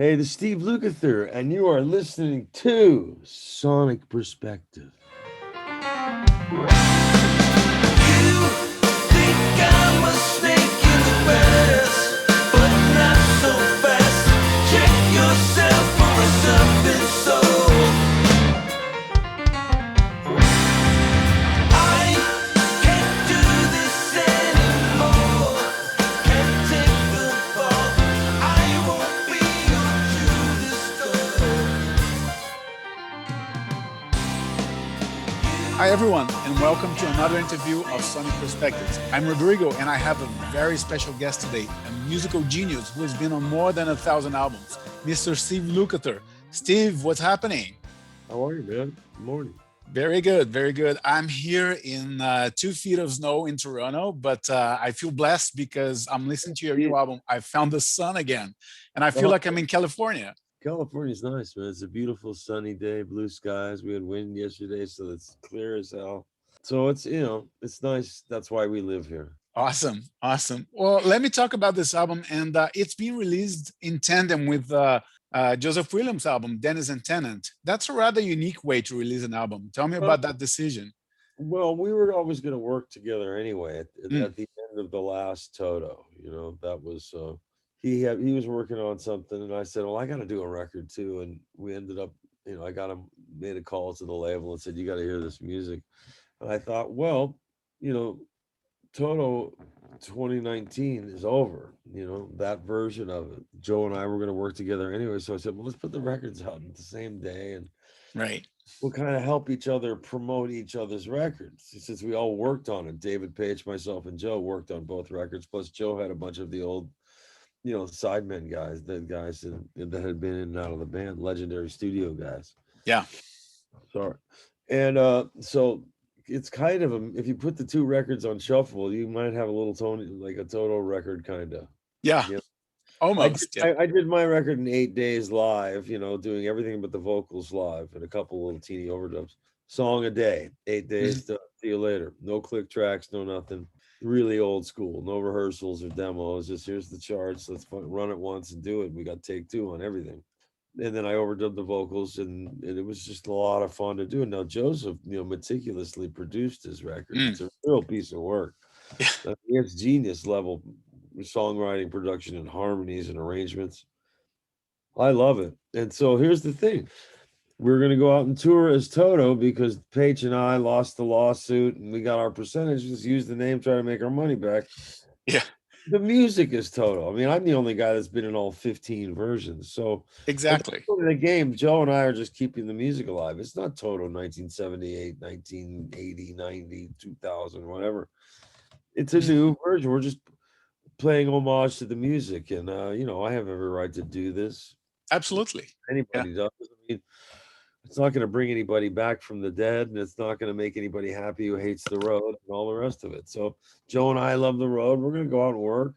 Hey, this is Steve Lukather, and you are listening to Sonic Perspective. You think I'm a snake in the grass, but not so fast. Check yourself for a serpent soul. I can't do this anymore. Can't take the fall. I won't be your Hi, everyone, and welcome to another interview of Sonic Perspectives. I'm Rodrigo, and I have a very special guest today, a musical genius who has been on more than 1,000 albums, Mr. Steve Lukather. Steve, what's happening? How are you, man? Good morning. Very good, very good. I'm here in 2 feet of snow in Toronto, but I feel blessed because I'm listening to your Yeah. new album. I found the sun again, and I feel Oh, like I'm in California. California's nice, man. It's a beautiful sunny day, blue skies. We had wind yesterday, so it's clear as hell. So it's nice. That's why we live here. Awesome, awesome. Well, let me talk about this album, and it's been released in tandem with Joseph Williams' album, Denizen Tenant. That's a rather unique way to release an album. Tell me Well, about that decision. well, we were always going to work together anyway. Mm, At the end of the last Toto, that was he was working on something, and I said, "Well, I got to do a record too." And we ended up, I got him made a call to the label and said, "You got to hear this music." And I thought, well, you know, Toto 2019 is over. That version of it. Joe and I were going to work together anyway, so I said, "Well, let's put the records out the same day, and right. we'll kind of help each other promote each other's records." Since we all worked on it, David Paich, myself, and Joe worked on both records. Plus, Joe had a bunch of the old, sidemen guys, the guys that had been in and out of the band, legendary studio guys. Yeah. Sorry, and so it's kind of if you put the two records on shuffle, you might have a little Tony, like a Toto record, kind of. Yeah. Yeah, I did. Almost. Yeah. I did my record in 8 days live. Doing everything but the vocals live and a couple little teeny overdubs. Song a day, 8 days. Mhm. See you later. No click tracks, no nothing. Really old school. No rehearsals or demos. Just here's the charts. Let's run it once and do it. We got take two on everything. And then I overdubbed the vocals, and it was just a lot of fun to do. Now Joseph, meticulously produced his record. Mm. It's a real piece of work. Yeah. It's genius level songwriting, production, and harmonies and arrangements. I love it. And so here's the thing. We're going to go out and tour as Toto because Paige and I lost the lawsuit and we got our percentages, use the name, try to make our money back. Yeah. The music is Toto. I mean, I'm the only guy that's been in all 15 versions. So at the Exactly. end of the game, Joe and I are just keeping the music alive. It's not Toto 1978, 1980, 90, 2000, whatever. It's a Mhm. new version. We're just playing homage to the music. And, I have every right to do this. Absolutely. Yeah. Anybody does. I mean, it's not going to bring anybody back from the dead, and it's not going to make anybody happy who hates the road and all the rest of it. So Joe and I love the road. We're going to go out and work,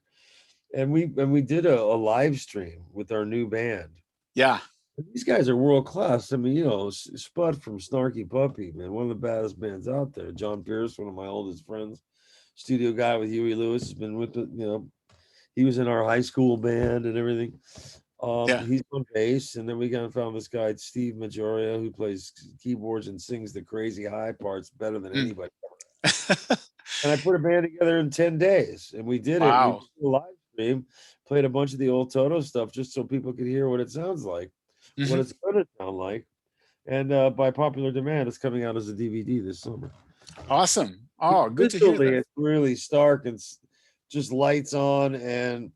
and we did a live stream with our new band. Yeah. And these guys are world class. I mean, Spud from Snarky Puppy, man, one of the baddest bands out there. John Pierce, one of my oldest friends, studio guy with Huey Lewis, has been with he was in our high school band and everything. Yeah. He's on bass, and then we got found this guy Steve Majoria who plays keyboards and sings the crazy high parts better than Mm. anybody. And I put a band together in 10 days, and we did it. We Wow. did a live stream, played a bunch of the old Toto stuff just so people could hear what it sounds like, what Mhm. it's going to sound like. And by popular demand, it's coming out as a DVD this summer. Awesome. Oh, good to hear Visually, that. it's really stark and just lights on and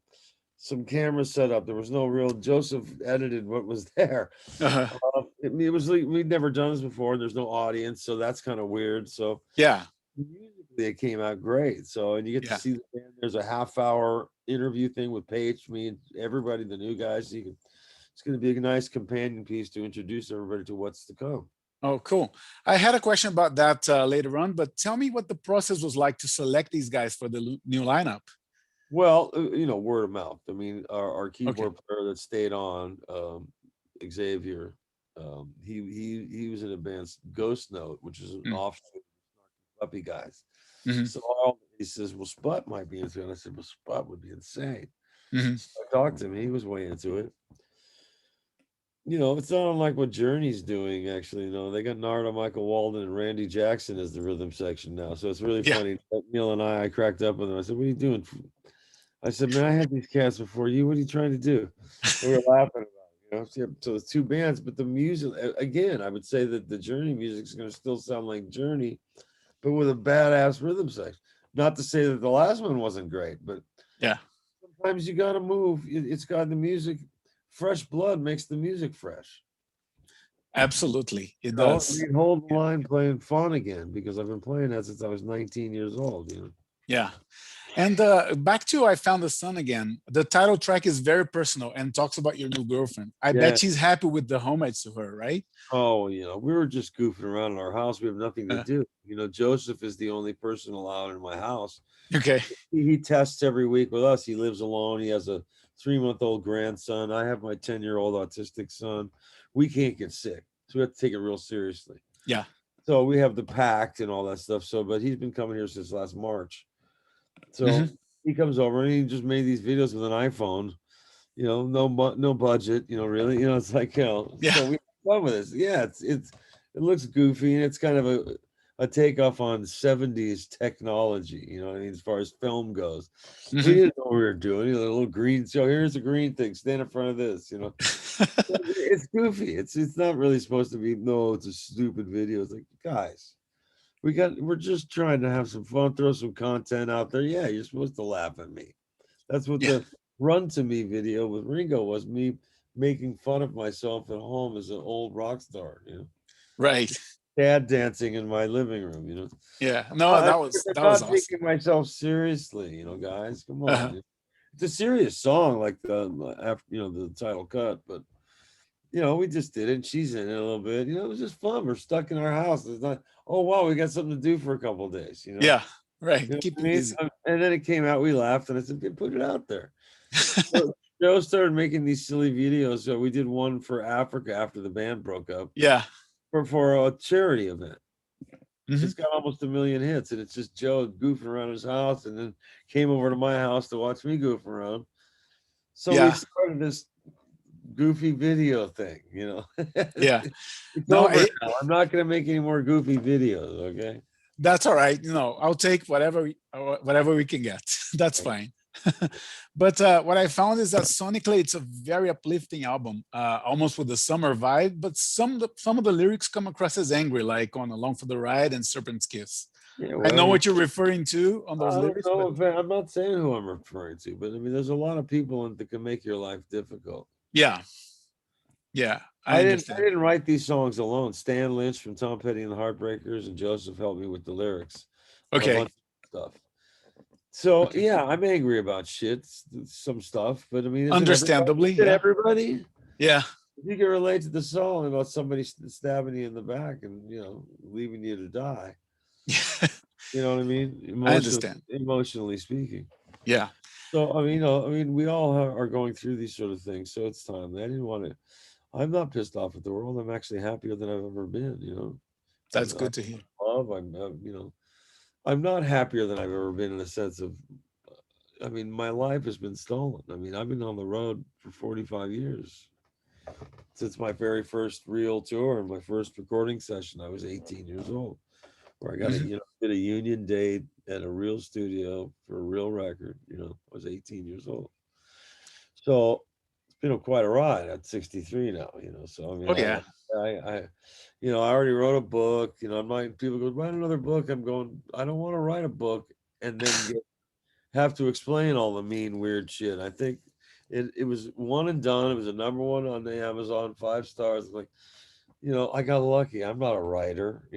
some cameras set up. There was no real Joseph edited what was there. Uh-huh. It was like we'd never done this before, and there's no audience, so that's kind of weird. So Yeah. musically, it came out great. So, and you get to Yeah. see the band. There's a half-hour interview thing with Paige, me, and everybody, the new guys. So it's going to be a nice companion piece to introduce everybody to what's to come. Oh, cool. I had a question about that later on, but tell me what the process was like to select these guys for the new lineup. Well, word of mouth. I mean, our Okay. keyboard player that stayed on, Xavier, he was in a band Ghost Note, which is an Mm. offshoot of Puppy Guys. Hmm. So he says, "Well, Sput might be into it." And I said, "Well, Sput would be insane." Hmm. So I talked to him. He was way into it. It's not unlike what Journey's doing, actually. They got Narada, Michael Walden, and Randy Jackson as the rhythm section now. So it's really Yeah. funny. Neil and I cracked up with them. I said, "What are you doing?" I said, "Man, I had these cats before you. What are you trying to do?" And we were laughing about it. So it's two bands, but the music, again, I would say that the Journey music is going to still sound like Journey, but with a badass rhythm section. Not to say that the last one wasn't great, but Yeah. sometimes you got to move. It's got the music. Fresh blood makes the music fresh. Absolutely. It I does. mean, hold the Yeah. line playing fun again because I've been playing that since I was 19 years old. Yeah. And back to I Found the Sun Again. The title track is very personal and talks about your new girlfriend. I Yeah. bet she's happy with the homage to her, right? Oh, we were just goofing around in our house. We have nothing to Uh, do. Joseph is the only person allowed in my house. okay. He tests every week with us. He lives alone. He has a 3-month-old grandson. I have my 10-year-old autistic son. We can't get sick, so we have to take it real seriously. Yeah. So we have the pact and all that stuff. So, but he's been coming here since last March. So Hmm. he comes over and he just made these videos with an iPhone. No budget. Really. It's like Yeah. So we have fun with this. Yeah, it looks goofy and it's kind of a takeoff on 70s technology. You know what I mean, as far as film goes. We Hmm. didn't know what we were doing. A little green. So here's a green thing. Stand in front of this. It's goofy. It's not really supposed to be. No, it's a stupid video. It's like, guys, we're just trying to have some fun, throw some content out there. Yeah, you're supposed to laugh at me. That's what Yeah. the Run to Me video with Ringo was, me making fun of myself at home as an old rock star, Right. dad dancing in my living room, Yeah. No, I, that I'm was not awesome. taking myself seriously, guys. Come on. Uh-huh. It's a serious song, like the after the title cut, but we just did it. She's in it a little bit. It was just fun. We're stuck in our house. It's not, oh wow, we got something to do for a couple of days, Yeah. Right. You know Keep what I you mean? busy. And then it came out, we laughed, and I said, put it out there. So Joe started making these silly videos. So we did one for Africa after the band broke up Yeah. for a charity event. Hmm. It's got almost 1 million hits, and it's just Joe goofing around his house, and then came over to my house to watch me goof around. So we Yeah. started this goofy video thing. Yeah. It's No, over now. I'm not going to make any more goofy videos. Okay. that's all right. I'll take whatever we can get. That's fine. But what I found is that sonically, it's a very uplifting album, almost with a summer vibe. But some of the lyrics come across as angry, like on "Along for the Ride" and "Serpent's Kiss." Yeah. I know Well, what you're referring to on those I don't lyrics, know but if I'm not saying who I'm referring to, but I mean, there's a lot of people that can make your life difficult. yeah, yeah, I I understand. didn't write these songs alone. Stan Lynch from Tom Petty and the Heartbreakers and Joseph helped me with the lyrics on a Okay, bunch of stuff. So okay, yeah, I'm angry about shit, some stuff, but I mean, isn't everybody? understandably, Isn't yeah, everybody? yeah, If you can relate to the song about somebody stabbing you in the back and leaving you to die, you know what I mean? I understand. Emotionally speaking. Yeah, So I mean, we all are going through these sort of things. So it's time. I didn't want to. I'm not pissed off at the world. I'm actually happier than I've ever been. that's I'm good to hear. love. I'm not happier than I've ever been in the sense of. I mean, my life has been stolen. I mean, I've been on the road for 45 years since my very first real tour and my first recording session. I was 18 years old, where I got Mhm. did a union date at a real studio for a real record. I was 18 years old. So it's been quite a ride at 63 now. So I mean, Oh yeah, I already wrote a book. I'm not. People go write another book. I'm going. I don't want to write a book and then have to explain all the mean, weird shit. I think it was one and done. It was a number one on the Amazon, 5 stars. Like, I got lucky. I'm not a writer.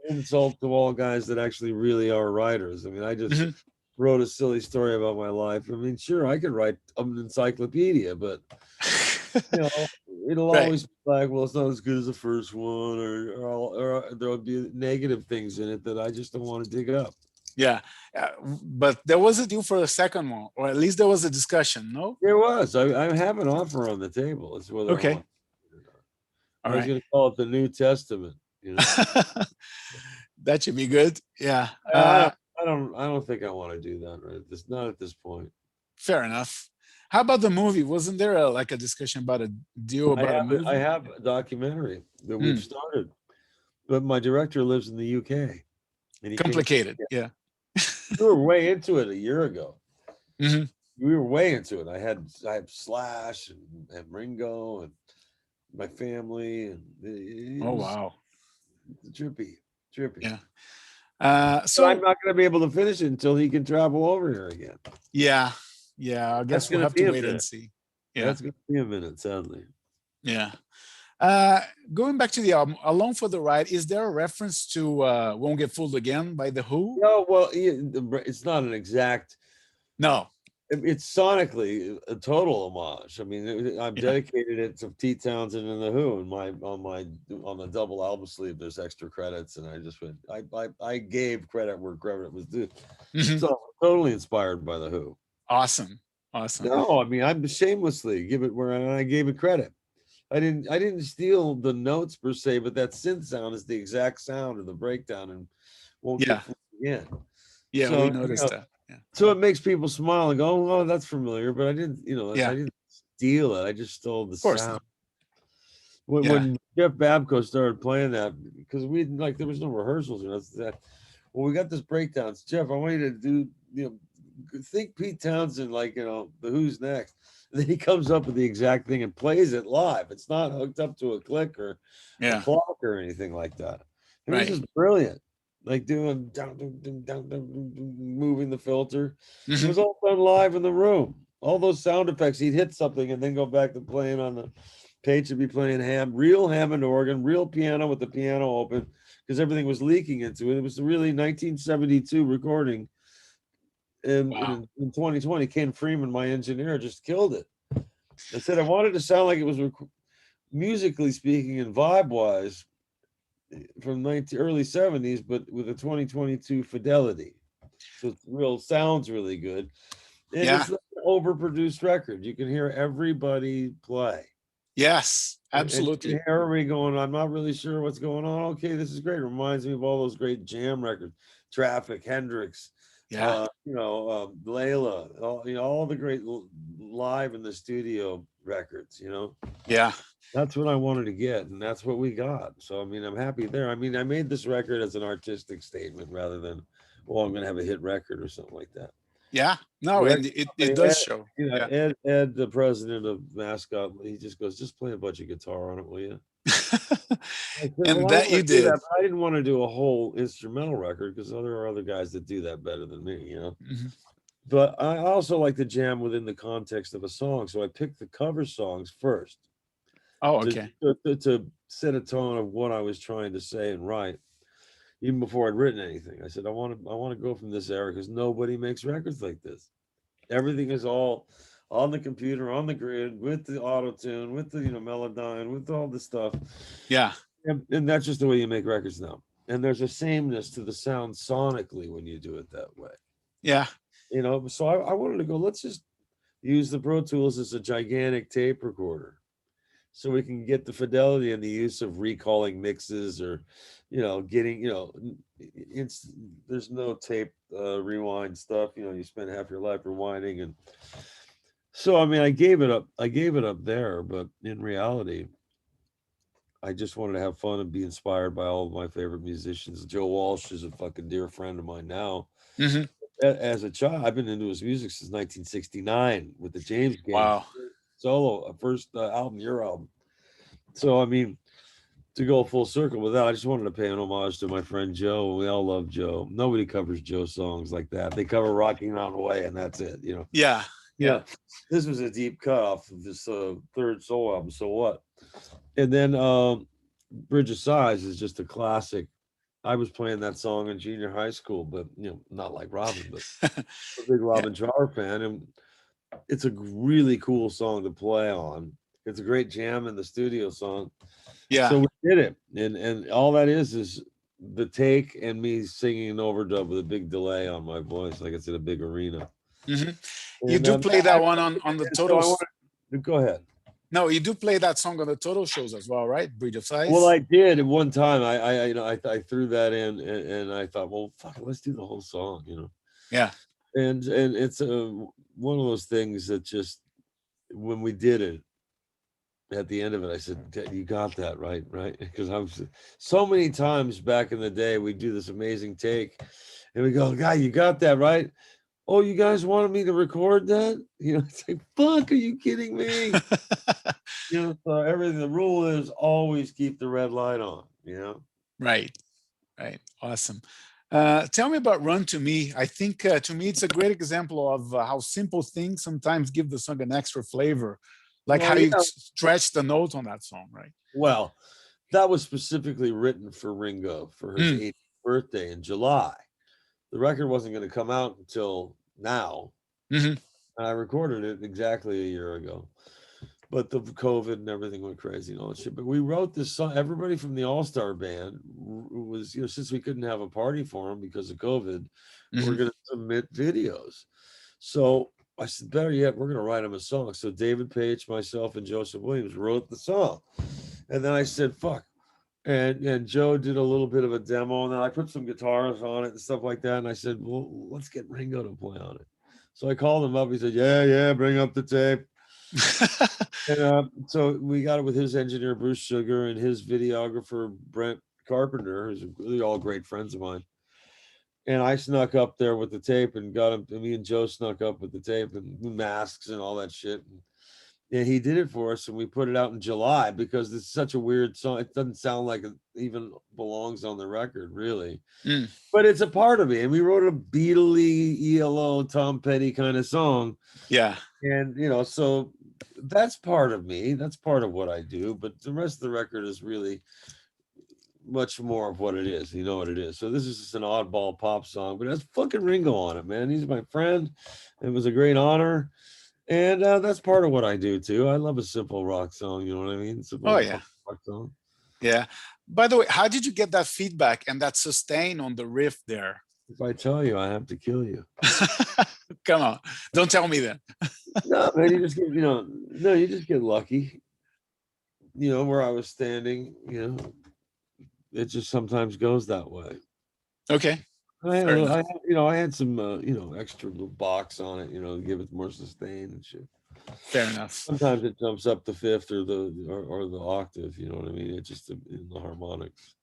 Insult to all guys that actually really are writers. I mean, I just Mhm. wrote a silly story about my life. I mean, sure, I could write an encyclopedia, but you know, it'll right. always be like, well, it's not as good as the first one, or there'll be negative things in it that I just don't want to dig up. Yeah, but there was a deal for the second one, or at least there was a discussion. No, There was. I have an offer on the table. It's whether I okay, want it or not. all I was right. going to call it the New Testament. That should be good. Yeah, I don't think I want to do that right. Not at this point. fair enough. How about the movie? Wasn't there like a discussion about a deal I about a have I movie? have a documentary that we've Hmm. started, but my director lives in the UK and he can't. Complicated. Yeah. We were way into it a year ago. Hmm. We were way into it. I had Slash and Ringo and my family, and it Oh was wow. trippy, trippy. Yeah. But I'm So not going to be able to finish it until he can travel over here again. yeah, yeah. I That's guess we'll going to have to be a wait and minute. see. Yeah, That's going to be a minute, sadly. yeah. Uh, Going back to the album, "Along for the Ride," is there a reference to "Won't Get Fooled Again" by the Who? No, well, it's not an exact. No. It's sonically a total homage. I mean, I've Yeah. dedicated it to Pete Townsend and the Who, and on the double album sleeve. There's extra credits, and I just went. I gave credit where credit was due. Mhm. So totally inspired by the Who. Awesome. Awesome. No, I mean I'm shamelessly give it where I gave it credit. I didn't steal the notes per se, but that synth sound is the exact sound of the breakdown and won't get Yeah. fooled again. Yeah. So We noticed that. Yeah. so it makes people smile and go, "Oh, that's familiar," but I Yeah. didn't steal it. I just stole the Of course sound. not. When Yeah. when Jeff Babco started playing that, because we like there was no rehearsals or nothing. That well, we got this breakdowns. Jeff, I want you to do think Pete Townsend like the Who's Next. And then he comes up with the exact thing and plays it live. It's not hooked up to a click or a Yeah. clock or anything like that. It was Right. just brilliant. Like doing down, moving the filter. It Hmm. was all done live in the room. All those sound effects, he'd hit something and then go back to playing on the page to be playing real Hammond organ, real piano with the piano open because everything was leaking into it. It was really 1972 recording. Wow. In 2020, Ken Freeman, my engineer, just killed it. I said I wanted to sound like it was musically speaking and vibe wise from early 70s, but with a 2022 fidelity. So it's real sounds really good. And Yeah. it's not an overproduced record. You can hear everybody play. Yes. And you can Absolutely. hear everybody going, I'm not really sure what's going on. Okay, this is great. It reminds me of all those great jam records, Traffic, Hendrix, Yeah. Layla, all the great live in the studio records, Yeah. That's what I wanted to get, and that's what we got. So I mean, I'm happy there. I mean, I made this record as an artistic statement rather than, well, I'm gonna have a hit record or something like that. Yeah. The No, and record it company, does show. Yeah. Ed, the president of Mascot, he just goes, just play a bunch of guitar on it, will you? I said, And well, I that you want to do did. that, but I didn't want to do a whole instrumental record because there are other guys that do that better than me. Mhm. But I also like to jam within the context of a song, so I picked the cover songs first Oh, to okay. to set a tone of what I was trying to say and write, even before I'd written anything. I said I want to go from this era because nobody makes records like this. Everything is all on the computer, on the grid, with the auto tune, with the Melodyne, with all this stuff. Yeah. And that's just the way you make records now. And there's a sameness to the sound sonically when you do it that way. Yeah. So I wanted to go, let's just use the Pro Tools as a gigantic tape recorder so we can get the fidelity and the use of recalling mixes or getting it's there's no tape rewind stuff. You spend half your life rewinding. And so I mean I gave it up there, but in reality I just wanted to have fun and be inspired by all of my favorite musicians. Joe Walsh is a fucking dear friend of mine now. Hmm. As a child, I've been into his music since 1969 with the James Gang Wow. solo, first album, your album. So, I mean, to go full circle with that, I just wanted to pay an homage to my friend Joe. We all love Joe. Nobody covers Joe songs like that. They cover Rocking Mountain Way, and that's it. Yeah. Yeah. Yeah, this was a deep cut off of this third solo album. So what? And then Bridge of Sighs is just a classic. I was playing that song in junior high school, but not like Robin, but a big Yeah. Robin Trower fan, and it's a really cool song to play on. It's a great jam in the studio song. Yeah. So we did it, and all that is the take and me singing an overdub with a big delay on my voice, like it's in a big arena. Hmm. You And do play that one on the so I Totos. wanted to go ahead. No, you do play that song on the Toto shows as well, right? Bridge of Well, Sighs. I did at one time. I threw that in, and I thought, well, fuck, it, let's do the whole song. Yeah. And it's one of those things that just when we did it, at the end of it, I said, "You got that right, right?" Because I was so many times back in the day, we do this amazing take, and we go, "Guy, you got that right." Oh, you guys wanted me to record that? It's like, fuck, are you kidding me? So everything. The rule is always keep the red light on. Right. Right. Awesome. Tell me about Run to Me. I think to me, it's a great example of how simple things sometimes give the song an extra flavor, like how Well, you yeah. stretch the notes on that song, right? Well, that was specifically written for Ringo for his Mm, 80th birthday in July. The record wasn't going to come out until now, hmm and I recorded it exactly a year ago. But the COVID and everything went crazy and all that shit. But we wrote this song. Everybody from the All-Starr band was, since we couldn't have a party for them because of COVID, we're hmm going to submit videos. So I said, better yet, we're going to write them a song. So David Paich, myself, and Joseph Williams wrote the song. And then I said, fuck. And Joe did a little bit of a demo, and then I put some guitars on it and stuff like that. And I said, well, let's get Ringo to play on it. So I called him up. He said, yeah, bring up the tape. And so we got it with his engineer, Bruce Sugar, and his videographer, Brent Carpenter, who's really all great friends of mine. And I snuck up there with the tape and got him. Me and Joe snuck up with the tape and masks and all that shit. And he did it for us, and we put it out in July because it's such a weird song. It doesn't sound like it even belongs on the record, really. Mm, But it's a part of me. And we wrote a Beatley, ELO, Tom Petty kind of song. yeah. And, so that's part of me. That's part of what I do. But the rest of the record is really much more of what it is. You know what it is. So this is just an oddball pop song, but it has fucking Ringo on it, man. He's my friend. It was a great honor. And that's part of what I do too. I love a simple rock song. You know what I mean? Oh, Simple yeah. rock song. Yeah. By the way, how did you get that feedback and that sustain on the riff there? If I tell you, I have to kill you. Come on. Don't tell me that. No, man, you just get, no, you just get lucky. Where I was standing, it just sometimes goes that way. Okay. I had, a Fair little, enough. I had some, extra little box on it, to give it more sustain and shit. Fair enough. Sometimes it jumps up the fifth or the octave. You know what I mean? It's just in the harmonics.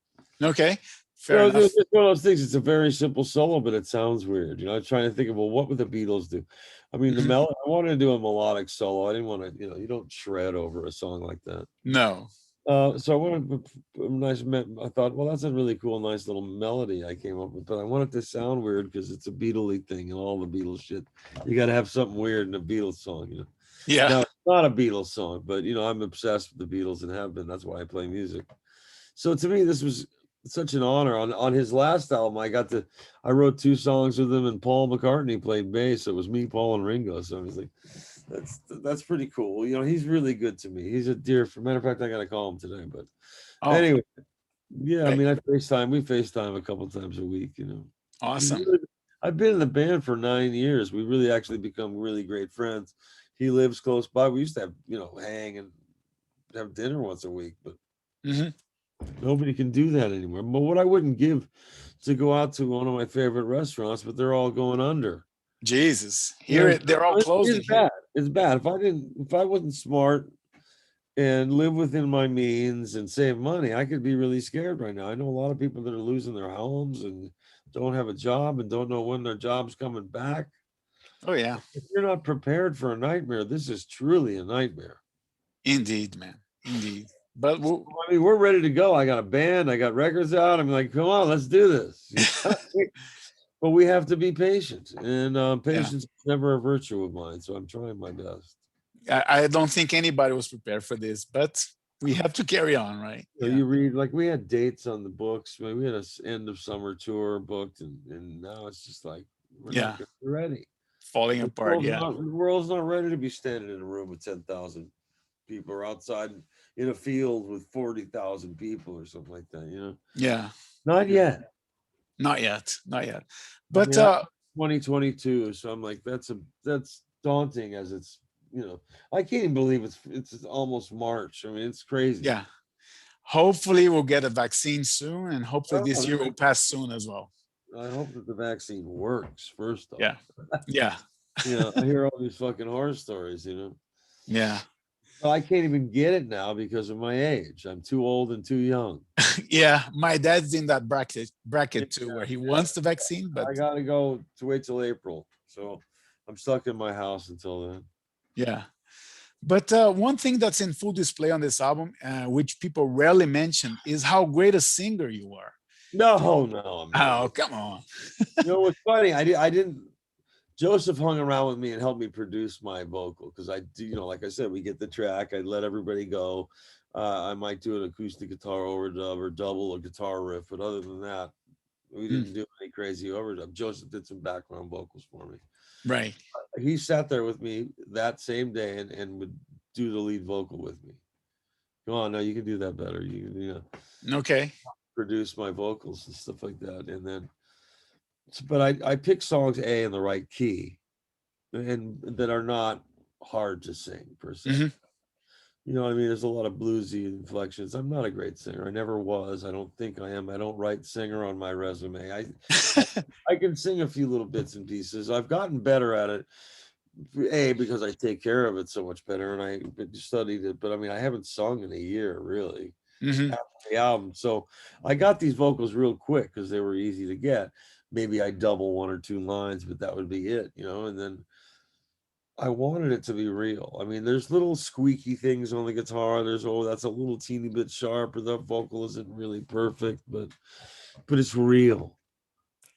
Okay. Fair enough. It's one of those things. It's a very simple solo, but it sounds weird. I'm trying to think of, well, what would the Beatles do? I mean, Mhm. I wanted to do a melodic solo. I didn't want to, you don't shred over a song like that. No. So I wanted a nice. I thought, well, that's a really cool, nice little melody I came up with, but I want it to sound weird because it's a Beatley thing and all the Beatles shit. You got to have something weird in a Beatles song. Yeah. Now it's not a Beatles song, but I'm obsessed with the Beatles and have been. That's why I play music. So to me, this was such an honor. On his last album, I wrote 2 songs with him, and Paul McCartney played bass. So it was me, Paul, and Ringo. So I was like, that's pretty cool. He's really good to me. He's a dear. For matter of fact, I got to call him today. But Oh, anyway, yeah. I great. mean, we FaceTime a couple times a week. Awesome. I've been in the band for 9 years. We really actually become really great friends. He lives close by. We used to have, hang and have dinner once a week, but hmm nobody can do that anymore. But what I wouldn't give to go out to one of my favorite restaurants, but they're all going under. Jesus. You know, They're all closing it's here. bad. It's bad. If I wasn't smart and live within my means and save money, I could be really scared right now. I know a lot of people that are losing their homes and don't have a job and don't know when their job's coming back. Oh, yeah. If you're not prepared for a nightmare, this is truly a nightmare. Indeed, man. Indeed. But I mean, we're ready to go. I got a band. I got records out. I'm like, come on, let's do this. But we have to be patient, and yeah, patience is never a virtue of mine. So I'm trying my best. I don't think anybody was prepared for this, but we have to carry on, right? So Yeah. you read, like, we had dates on the books. I mean, we had a end of summer tour booked, and now it's just like we're Yeah. not ready. Falling apart. Yeah. The world's not ready to be standing in a room with 10,000 people or outside in a field with 40,000 people or something like that. Yeah. Not yet. Not yet. Not yet. I But mean, 2022. So I'm like, that's daunting as it's. I can't even believe it's almost March. I mean, it's crazy. yeah. Hopefully we'll get a vaccine soon, and hopefully this year Oh, will pass soon as well. I hope that the vaccine works first off. Yeah. Yeah. I hear all these fucking horror stories. Yeah. So I can't even get it now because of my age. I'm too old and too young. Yeah. My dad's in that Yeah, bracket too, where he yeah. wants the vaccine, but I gotta go to wait till April. So I'm stuck in my house until then. yeah. But one thing that's in full display on this album, which people rarely mention, is how great a singer you are. No, no, I'm not. Oh, come on. You know what's funny? I didn't. Joseph hung around with me and helped me produce my vocal because I do, like I said, we get the track. I let everybody go. I might do an acoustic guitar overdub or double a guitar riff, but other than that, we Mm, didn't do any crazy overdub. Joseph did some background vocals for me. right. He sat there with me that same day and would do the lead vocal with me. Come on, no, you can do that better. Okay. Produce my vocals and stuff like that. And then, but I pick songs A in the right key and that are not hard to sing per se. Hmm. You know what I mean? There's a lot of bluesy inflections. I'm not a great singer. I never was. I don't think I am. I don't write singer on my resume. I can sing a few little bits and pieces. I've gotten better at it. A, because I take care of it so much better and I studied it, but I mean I haven't sung in a year really Hmm. after the album. So I got these vocals real quick because they were easy to get. Maybe I double one or two lines, but that would be it, and then I wanted it to be real. I mean, there's little squeaky things on the guitar. There's that's a little teeny bit sharp, or that vocal isn't really perfect, but it's real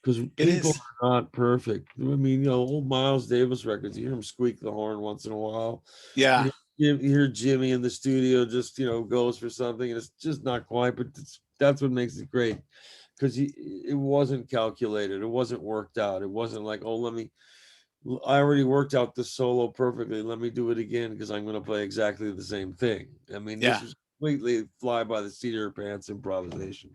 because It people is. are not perfect. I mean, old Miles Davis records, you hear him squeak the horn once in a while. Yeah. You hear Jimmy in the studio just, goes for something and it's just not quite, but that's what makes it great because it wasn't calculated. It wasn't worked out. It wasn't like, oh, I already worked out the solo perfectly. Let me do it again because I'm going to play exactly the same thing. I mean, this Yeah. was completely fly by the seat of your pants improvisation.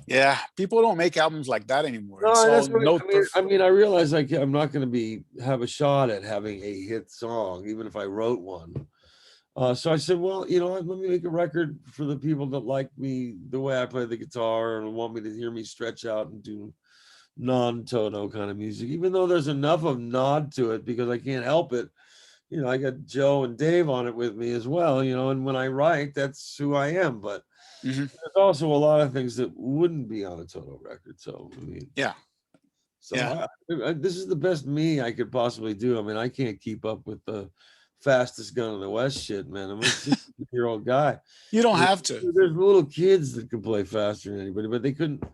Yeah. People don't make albums like that anymore. It's No, all that's what note I mean. perfect. I realize I'm not going to have a shot at having a hit song, even if I wrote one. So I said, well, let me make a record for the people that like me the way I play the guitar and want me to hear me stretch out and do non-Toto kind of music, even though there's enough of nod to it because I can't help it. I got Joe and Dave on it with me as well, and when I write, that's who I am. But Hmm. there's also a lot of things that wouldn't be on a Toto record. So, I mean, Yeah. so Yeah. this is the best me I could possibly do. I mean, I can't keep up with the fastest gun in the West shit, man. I'm a 60-year-old guy. You don't You have to. There's little kids that can play faster than anybody, but they couldn't.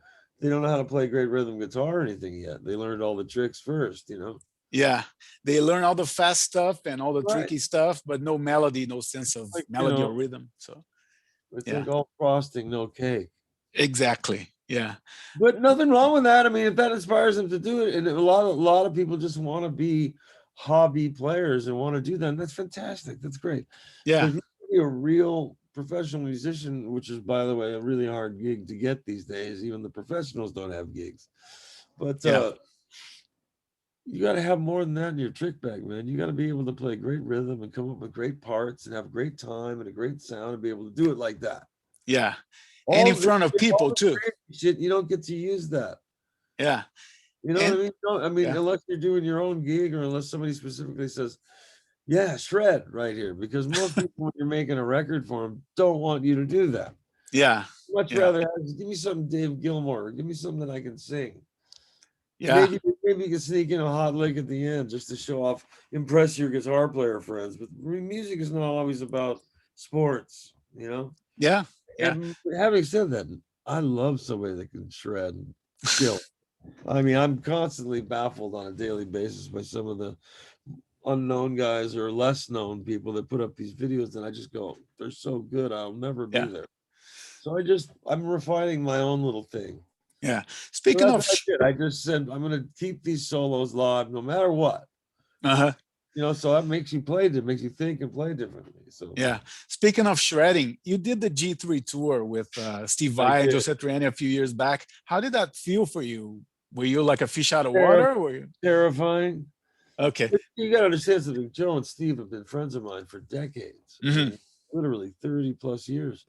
They don't know how to play great rhythm guitar or anything yet. They learned all the tricks first. Yeah. They learn all the fast stuff and all the Right. tricky stuff, but no melody, no sense of Like, melody or rhythm. So, it's yeah, like all frosting, no cake. exactly. Yeah. But nothing wrong with that. I mean, if that inspires them to do it, and a lot of people just want to be hobby players and want to do that, and that's fantastic. That's great. But Yeah. if you want to be a real professional musician, which is, by the way, a really hard gig to get these days, even the professionals don't have gigs. But Yeah. you got to have more than that in your trick bag, man. You got to be able to play great rhythm and come up with great parts and have a great time and a great sound and be able to do it like that. Yeah. And All in the front of all people the too. crazy shit, you don't get to use that. Yeah. You know what I And mean? yeah. Unless you're doing your own gig or unless somebody specifically says, yeah, shred right here. Because most people, when you're making a record for them, don't want you to do that. Yeah. Much Yeah. rather give me something Dave Gilmour, give me something that I can sing. Yeah. Maybe you can sneak in a hot lick at the end just to show off, impress your guitar player friends. But music is not always about sports. Yeah. Yeah. And having said that, I love somebody that can shred and kill. I mean, I'm constantly baffled on a daily basis by some of the unknown guys or less known people that put up these videos and I just go, they're so good, I'll never be Yeah. there. So I'm refining my own little thing. Yeah. So Speaking that's of, what I did. I just said I'm gonna keep these solos live no matter what. uh-huh. So that makes you play it makes you think and play differently. So Yeah. Speaking of shredding, you did the G3 tour with Steve I Vai and did. Jose Triani a few years back. How did that feel for you? Were you like a fish out of water? Were you Terrifying. okay? But you gotta understand something. Joe and Steve have been friends of mine for decades. I Hmm. mean, literally 30 plus years.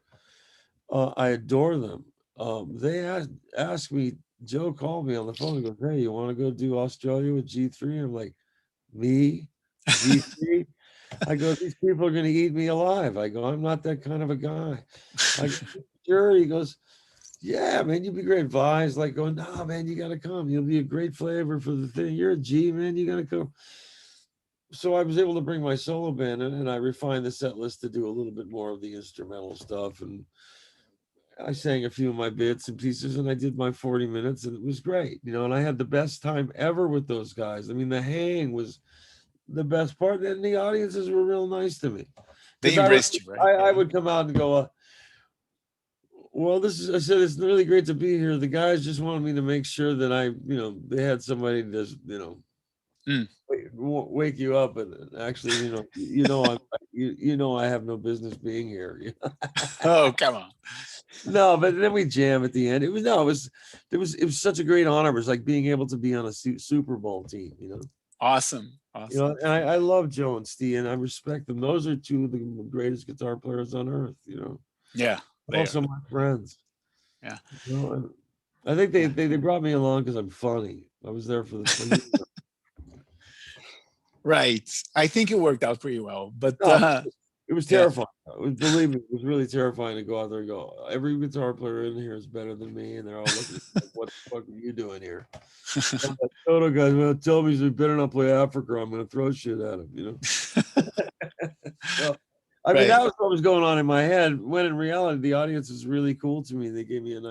I adore them. They asked me, Joe called me on the phone and goes, hey, you want to go do Australia with G3? I'm like, me? G3? I go, these people are going to eat me alive. I go, I'm not that kind of a guy. I go, sure. He goes, yeah, man, you'd be great. Vi's like going, nah, man, you got to come. You'll be a great flavor for the thing. You're a G, man. You got to come. So I was able to bring my solo band in, and I refined the set list to do a little bit more of the instrumental stuff. And I sang a few of my bits and pieces, and I did my 40 minutes, and it was great, and I had the best time ever with those guys. I mean, the hang was the best part, and the audiences were real nice to me They because I would embraced you, right? I Yeah. would come out and go, well, this is, I said, it's really great to be here. The guys just wanted me to make sure that they had somebody to just, wake you up, and actually, I have no business being here. Oh, come on. No, but then we jam at the end. It was such a great honor. It was like being able to be on a Super Bowl team. Awesome. Awesome. And I love Joe and Steve, and I respect them. Those are two of the greatest guitar players on earth. Yeah. Also my friends. Yeah. And I think they brought me along because I'm funny. I was there for the Right. I think it worked out pretty well, but it was terrifying. Believe me, it was really terrifying to go out there and go, every guitar player in here is better than me, and they're all looking like, what the fuck are you doing here? And that Toto guy's gonna tell me he better not play Africa. I'm gonna throw shit at him. So, I mean, that was what was going on in my head. When in reality, the audience is really cool to me. They gave me a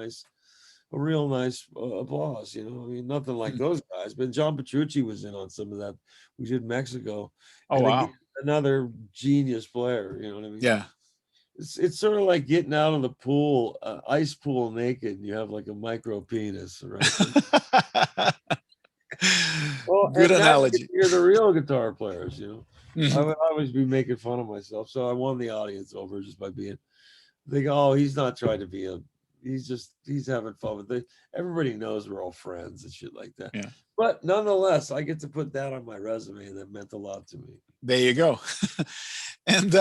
real nice applause. I mean, nothing like those guys. But John Petrucci was in on some of that. We did Mexico. Oh, wow. Another genius player. You know what I mean? Yeah. It's sort of like getting out of the pool, ice pool naked, and you have like a micro penis, right? Well, good analogy. You're the real guitar players, Mhm. I would always be making fun of myself, so I won the audience over just by being. They go, oh, he's not trying to be he's having fun with it. Everybody knows we're all friends and shit like that. Yeah. But nonetheless, I get to put that on my resume, and that meant a lot to me. There you go. And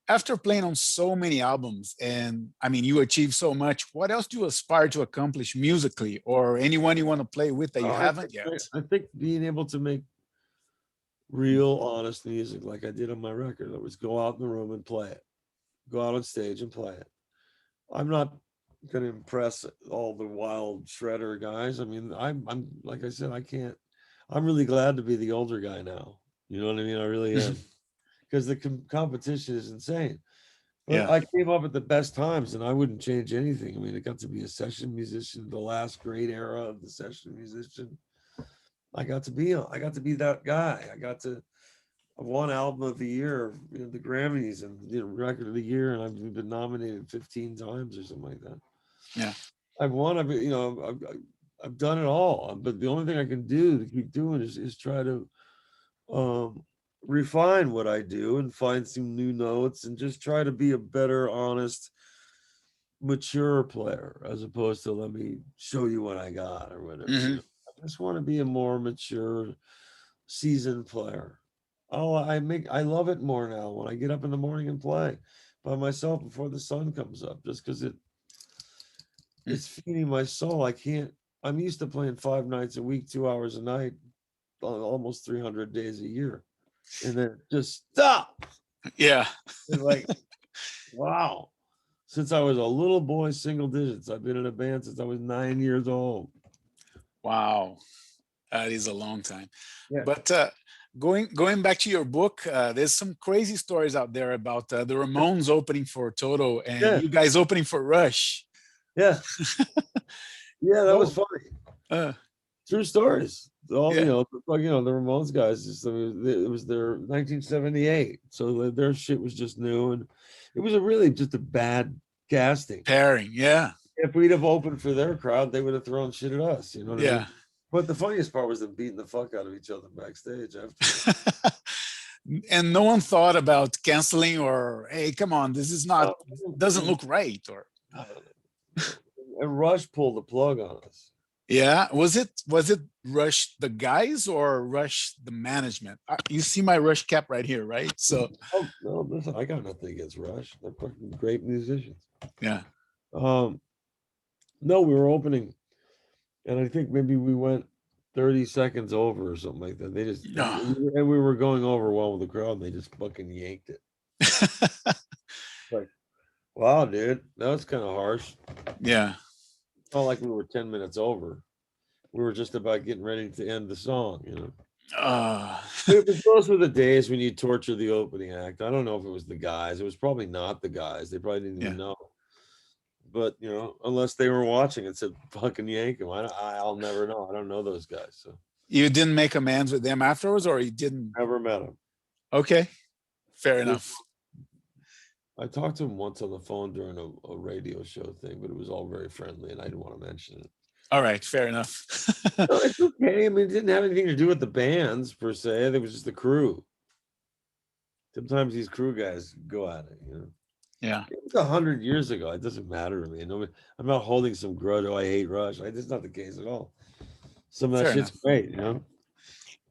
after playing on so many albums, and I mean, you achieved so much, what else do you aspire to accomplish musically, or anyone you want to play with that you haven't yet? I think being able to make real, honest music like I did on my record, that was go out in the room and play it, go out on stage and play it. I'm not going to impress all the wild shredder guys. I mean, I'm like I said, I can't. I'm really glad to be the older guy now. You know what I mean? I really am, because the competition is insane. But I came up at the best times, and I wouldn't change anything. I mean, I got to be a session musician, the last great era of the session musician. I got to be that guy. I've won album of the year, the Grammys, and record of the year, and I've been nominated 15 times or something like that. Yeah. I've won. I've done it all. But the only thing I can do to keep doing is try to refine what I do and find some new notes and just try to be a better, honest, mature player, as opposed to let me show you what I got or whatever. I just want to be a more mature, seasoned player. I love it more now when I get up in the morning and play by myself before the sun comes up, just because it's feeding my soul. I'm used to playing 5 nights a week, 2 hours a night, almost 300 days a year, and then just stop. Yeah. Like, wow. Since I was a little boy, single digits. I've been in a band since I was 9 years old. Wow. That is a long time. Yeah. But going back to your book, there's some crazy stories out there about the Ramones opening for Toto and you guys opening for Rush. Yeah. Yeah, that was funny. True stories. All the Ramones guys. It was their 1978, so their shit was just new, and it was just a bad casting pairing. Yeah. If we'd have opened for their crowd, they would have thrown shit at us. You know what I mean? But the funniest part was them beating the fuck out of each other backstage after. And no one thought about canceling or, hey, come on, this is not doesn't look right, or. And Rush pulled the plug on us. Yeah, was it Rush the guys or Rush the management? You see my Rush cap right here, right? So. Oh no, listen, I got nothing against Rush. They're fucking great musicians. Yeah. No, we were opening, and I think maybe we went 30 seconds over or something like that. They just No. and we were going over well with the crowd, and they just fucking yanked it. Like, wow, dude, that was kind of harsh. Yeah. It's not like we were 10 minutes over. We were just about getting ready to end the song, you know. Uh, Those were the days when you torture the opening act. I don't know if it was the guys. It was probably not the guys. They probably didn't yeah. even know. But you know, unless they were watching and said "fucking yank him," I'll never know. I don't know those guys, so You didn't make amends with them afterwards, or you didn't? never met them. Okay. Fair Just enough. I talked to him once on the phone during a radio show thing, but it was all very friendly, and I didn't want to mention it. All right. Fair enough. No, it's okay. I mean, it didn't have anything to do with the bands per se. It was just the crew. Sometimes these crew guys go at it, you know. Yeah. It was 100 years ago. It doesn't matter to me. I'm not holding some grudge. Oh, I hate Rush. That's not the case at all. Some of that Fair shit's enough. great, you know.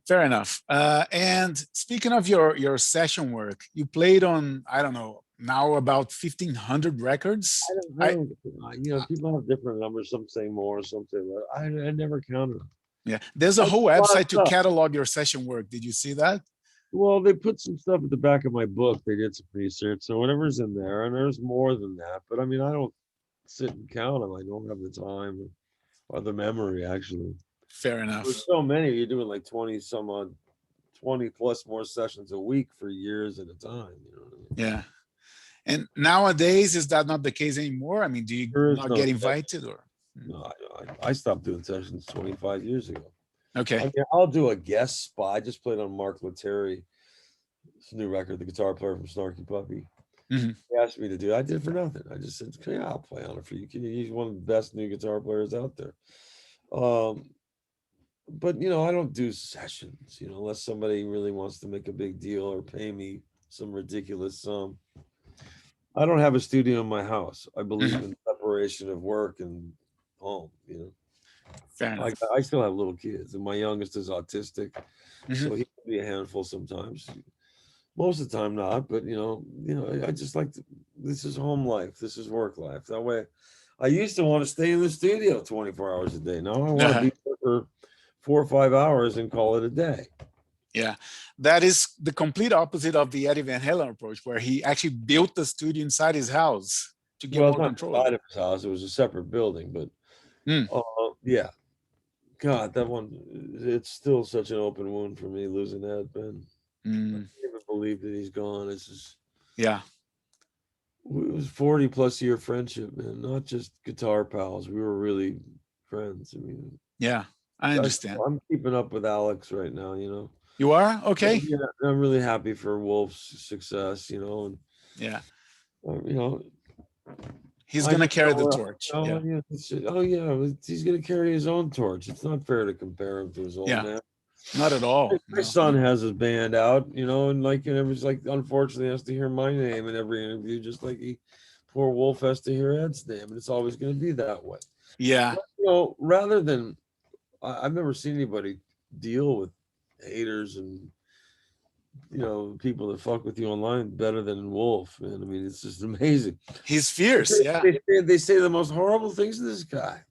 Fair enough. And speaking of your session work, you played on, I don't know, now about 1,500 records. You know, people have different numbers. Some say more, some say less. I never counted them. Yeah. There's a That's whole a lot of website to stuff. catalog your session work. Did you see that? Well, they put some stuff at the back of my book. They did some research, so whatever's in there, and there's more than that. But I mean, I don't sit and count them. I don't have the time or the memory, actually. Fair enough. There's so many. You're doing like 20 plus more sessions a week for years at a time. You know what I mean? Yeah. And nowadays, is that not the case anymore? I mean, do you There is not no get session. invited or? No, I stopped doing sessions 25 years ago. Okay. I mean, I'll do a guest spot. I just played on Mark Lettieri's new record, the guitar player from Snarky Puppy. Mhm. He asked me to do it. I did it for nothing. I just said, yeah, I'll play on it for you. He's one of the best new guitar players out there. But you know, I don't do sessions, you know, unless somebody really wants to make a big deal or pay me some ridiculous sum. I don't have a studio in my house. I believe in separation of work and home, you know. Fair enough. I still have little kids, and my youngest is autistic, Mhm. so he can be a handful sometimes. Most of the time, not. But I just like this is home life. This is work life. That way, I used to want to stay in the studio 24 hours a day. Now I want to be there for 4 or 5 hours and call it a day. Yeah, that is the complete opposite of the Eddie Van Halen approach, where he actually built the studio inside his house to get Well, it's more not control of inside it. of his house. It was a separate building, but Mm. yeah. God, that one, it's still such an open wound for me losing that, Ben. I Mm. can't even believe that he's gone. It's just, Yeah, it was 40 plus year friendship, man, not just guitar pals. We were really friends. I mean, yeah, I understand. I'm keeping up with Alex right now, you know. You are? Okay. Yeah, I'm really happy for Wolf's success, you know, and Yeah, you know, he's I gonna just carry know, the torch. oh Yeah, yeah, he's gonna carry his own torch. It's not fair to compare him to his old Yeah. man. not at all. My No. son has his band out, you know, and it was like, unfortunately, has to hear my name in every interview, just like poor Wolf has to hear Ed's name, and it's always going to be that way. Yeah, But, you know, rather than, I've never seen anybody deal with haters and people that fuck with you online better than Wolf, man. I mean, it's just amazing. he's fierce. Yeah. They say the most horrible things to this guy.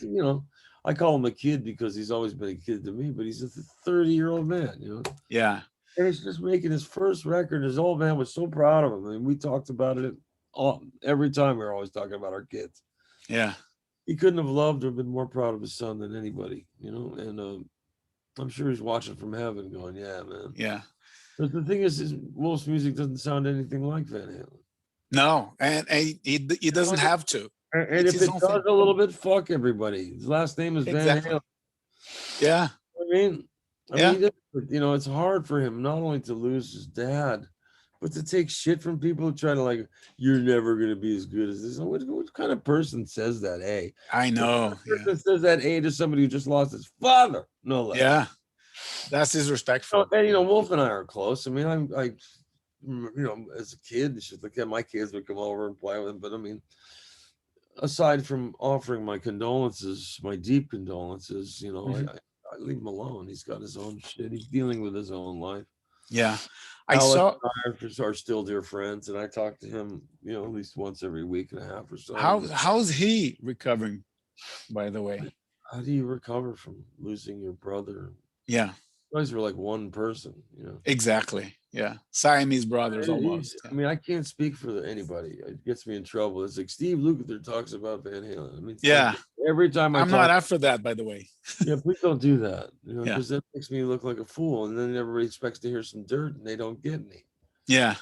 You know, I call him a kid because he's always been a kid to me, but he's a 30-year-old man, you know. Yeah. And he's just making his first record. His old man was so proud of him. I mean, we talked about it every time. We were always talking about our kids. Yeah. He couldn't have loved or been more proud of his son than anybody, you know. And I'm sure he's watching from heaven going, yeah, man. Yeah. But the thing is Wolf's music doesn't sound anything like Van Halen. No, and he doesn't have to. And if it does a little bit, fuck everybody. His last name is Van Halen. Yeah. I mean, you know, it's hard for him not only to lose his dad, but to take shit from people who try to like, you're never going to be as good as this. What kind of person says that, A? I know. What person says that, A, to somebody who just lost his father? No less. Yeah. That's disrespectful. And, you know, Wolf and I are close. I mean, I you know, as a kid, it's just like my kids would come over and play with him. But I mean, aside from offering my condolences, my deep condolences, you know, I leave him alone. He's got his own shit. He's dealing with his own life. Yeah. Alex and I are still dear friends, and I talk to him, you know, at least once every week and a half or so. How's he recovering, by the way? how do you recover from losing your brother? Yeah, You guys were like one person, you know. exactly. Yeah, Siamese brothers almost. I mean, I can't speak for anybody. It gets me in trouble. It's like Steve Lukather talks about Van Halen. I mean, it's like Yeah, every time I I'm not talk, after that, by the way. yeah, please don't do that, you know, Yeah, because that makes me look like a fool. And then everybody expects to hear some dirt, and they don't get any. yeah,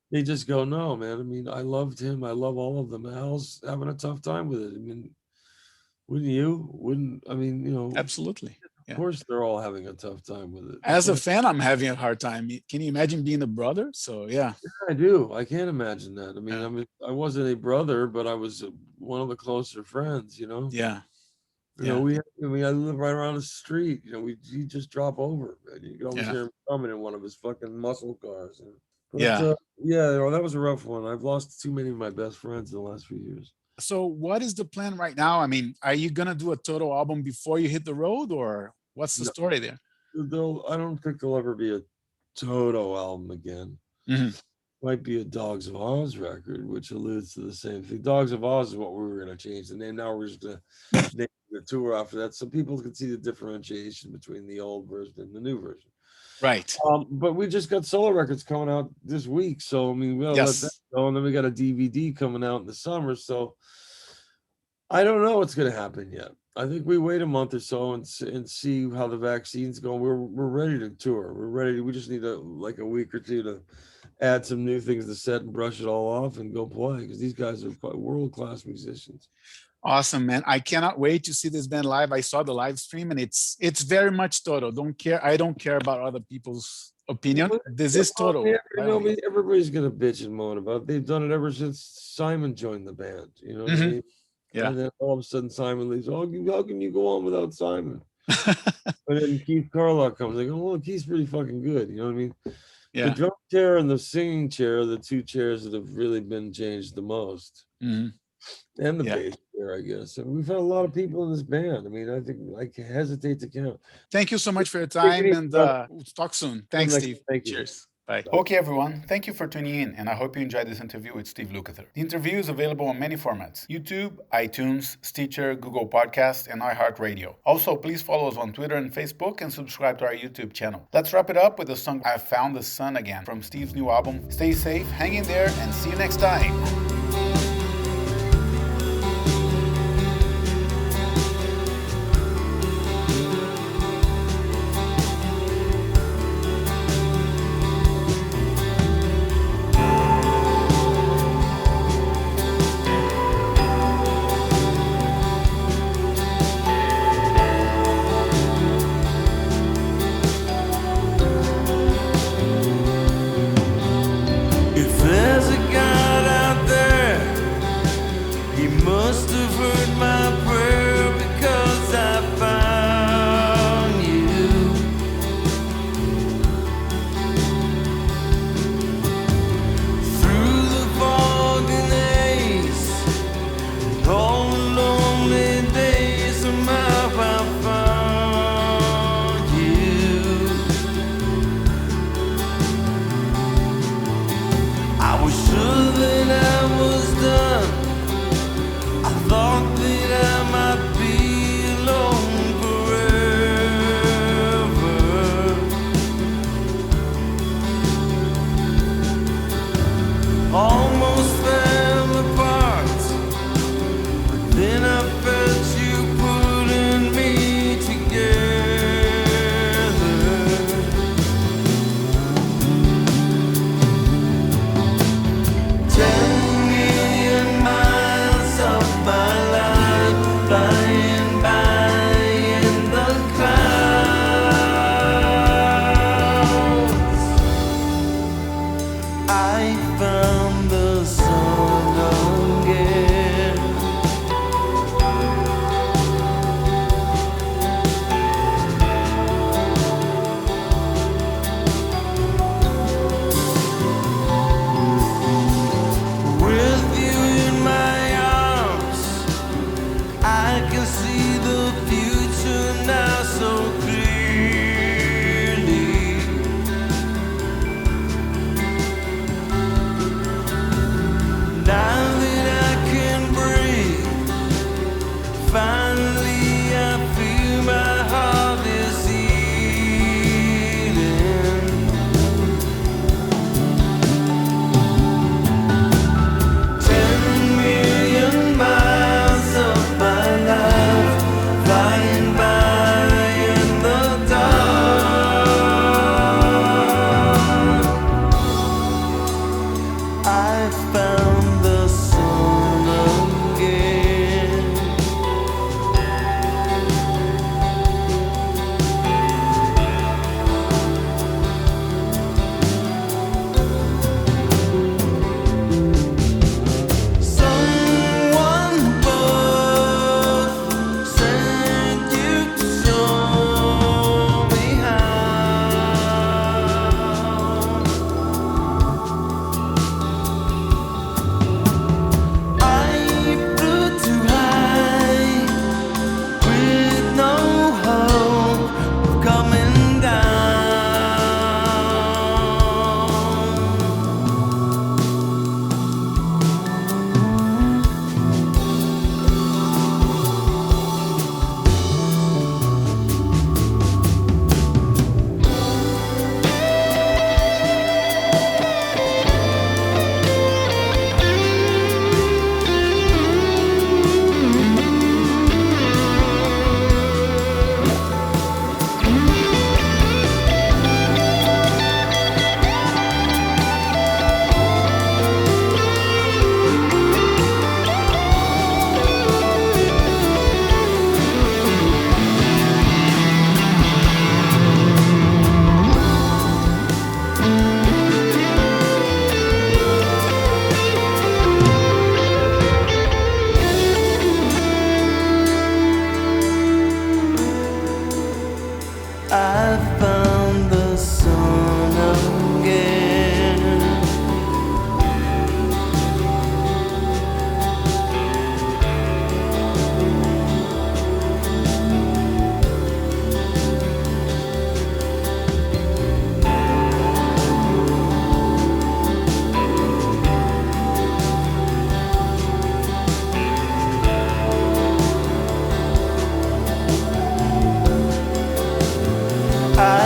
They just go, no, man. I mean, I loved him. I love all of them. Al's having a tough time with it. I mean, wouldn't you? Wouldn't I mean, you know, absolutely. of Yeah. course they're all having a tough time with it. As a fan, I'm having a hard time. Can you imagine being a brother? So yeah, I do. I can't imagine that. I mean, yeah, I wasn't a brother, but I was one of the closer friends, you know. yeah, You know, yeah, I live right around the street. You know, you just drop over, and you can always yeah, hear him coming in one of his fucking muscle cars. But yeah. yeah, you know, that was a rough one. I've lost too many of my best friends in the last few years. So what is the plan right now? I mean, are you gonna do a Toto album before you hit the road, or what's the No, story there? I don't think there'll ever be a Toto album again. Mhm. Might be a Dogs of Oz record, which alludes to the same thing. Dogs of Oz is what we were going to change the name. Now we're just going to name the tour after that, so people can see the differentiation between the old version and the new version. Right. But we just got solo records coming out this week, so I mean, we gotta let that Yes. go, and then we got a DVD coming out in the summer. So I don't know what's going to happen yet. I think we wait a month or so and see how the vaccine's going. We're ready to tour. We're ready. We just need like a week or two to add some new things to set and brush it all off and go play, because these guys are world-class musicians. Awesome, man. I cannot wait to see this band live. I saw the live stream and it's very much Toto. I don't care about other people's opinion. This is Toto. Everybody's gonna bitch and moan about it. They've done it ever since Simon joined the band. You know what I mean? Yeah. And then all of a sudden Simon leaves. Oh, how can you go on without Simon? And then Keith Carlock comes. They go, well, Keith's pretty fucking good. You know what I mean? Yeah. The drum chair and the singing chair are the two chairs that have really been changed the most. Mhm. And the Yeah. bass player, I guess. And we've had a lot of people in this band. I mean, I think I hesitate to count. Thank you so much for your time, and we'll talk soon. Thanks, Steve. Thank you. Cheers. Bye. Okay, everyone. Thank you for tuning in, and I hope you enjoyed this interview with Steve Lukather. The interview is available on many formats: YouTube, iTunes, Stitcher, Google Podcasts, and iHeartRadio. Also, please follow us on Twitter and Facebook, and subscribe to our YouTube channel. Let's wrap it up with the song "I Found the Sun Again" from Steve's new album. Stay safe, hang in there, and see you next time. If there's a God out there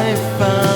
I found